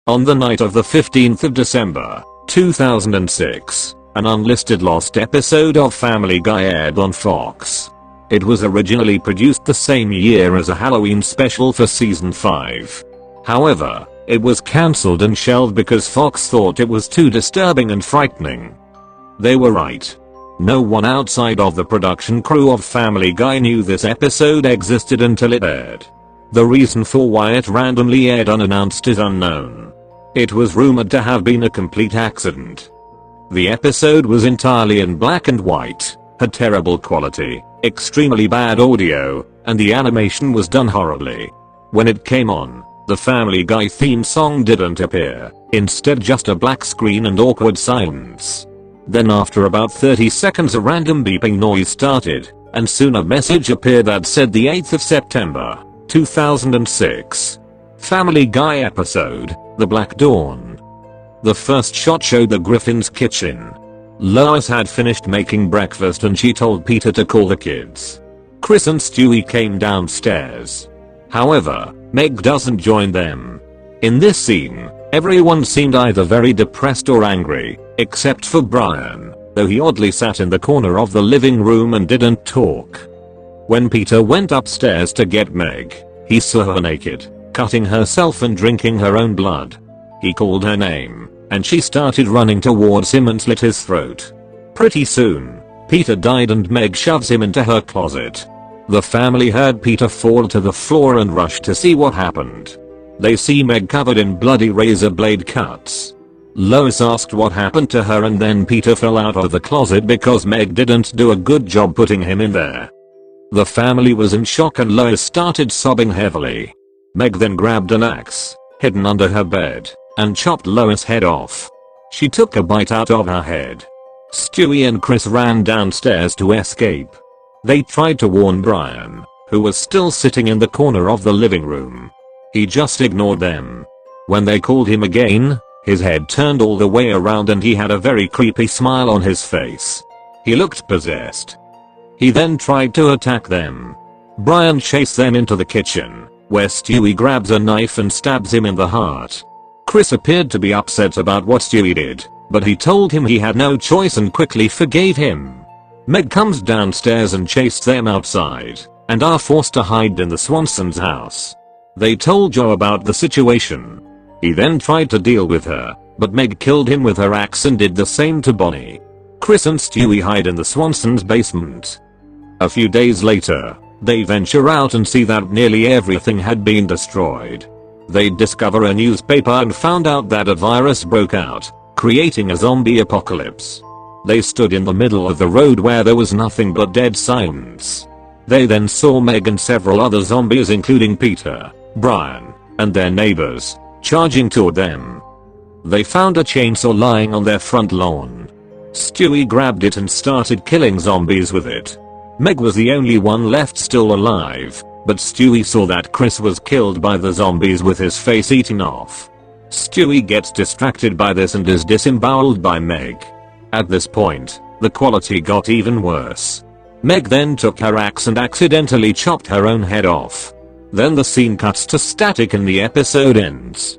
On the night of the 15th of December, 2006, an unlisted lost episode of Family Guy aired on Fox. It was originally produced the same year as a Halloween special for season 5. However, it was cancelled and shelved because Fox thought it was too disturbing and frightening. They were right. No one outside of the production crew of Family Guy knew this episode existed until it aired. The reason for why it randomly aired unannounced is unknown. It was rumored to have been a complete accident. The episode was entirely in black and white, had terrible quality, extremely bad audio, and the animation was done horribly. When it came on, the Family Guy theme song didn't appear, instead just a black screen and awkward silence. Then after about 30 seconds a random beeping noise started, and soon a message appeared that said the 8th of September, 2006. Family Guy episode, The Black Dawn. The first shot showed the Griffin's kitchen. Lois had finished making breakfast and she told Peter to call the kids. Chris and Stewie came downstairs. However, Meg doesn't join them. In this scene, everyone seemed either very depressed or angry, except for Brian, though he oddly sat in the corner of the living room and didn't talk. When Peter went upstairs to get Meg, he saw her naked, cutting herself and drinking her own blood. He called her name, and she started running towards him and slit his throat. Pretty soon, Peter died and Meg shoves him into her closet. The family heard Peter fall to the floor and rushed to see what happened. They see Meg covered in bloody razor blade cuts. Lois asked what happened to her and then Peter fell out of the closet because Meg didn't do a good job putting him in there. The family was in shock and Lois started sobbing heavily. Meg then grabbed an axe, hidden under her bed, and chopped Lois' head off. She took a bite out of her head. Stewie and Chris ran downstairs to escape. They tried to warn Brian, who was still sitting in the corner of the living room. He just ignored them. When they called him again, his head turned all the way around and he had a very creepy smile on his face. He looked possessed. He then tried to attack them. Brian chased them into the kitchen, where Stewie grabs a knife and stabs him in the heart. Chris appeared to be upset about what Stewie did, but he told him he had no choice and quickly forgave him. Meg comes downstairs and chased them outside, and are forced to hide in the Swansons' house. They told Joe about the situation. He then tried to deal with her, but Meg killed him with her axe and did the same to Bonnie. Chris and Stewie hide in the Swansons' basement. A few days later, they venture out and see that nearly everything had been destroyed. They discover a newspaper and found out that a virus broke out, creating a zombie apocalypse. They stood in the middle of the road where there was nothing but dead silence. They then saw Meg and several other zombies including Peter, Brian, and their neighbors, charging toward them. They found a chainsaw lying on their front lawn. Stewie grabbed it and started killing zombies with it. Meg was the only one left still alive, but Stewie saw that Chris was killed by the zombies with his face eaten off. Stewie gets distracted by this and is disemboweled by Meg. At this point, the quality got even worse. Meg then took her axe and accidentally chopped her own head off. Then the scene cuts to static and the episode ends.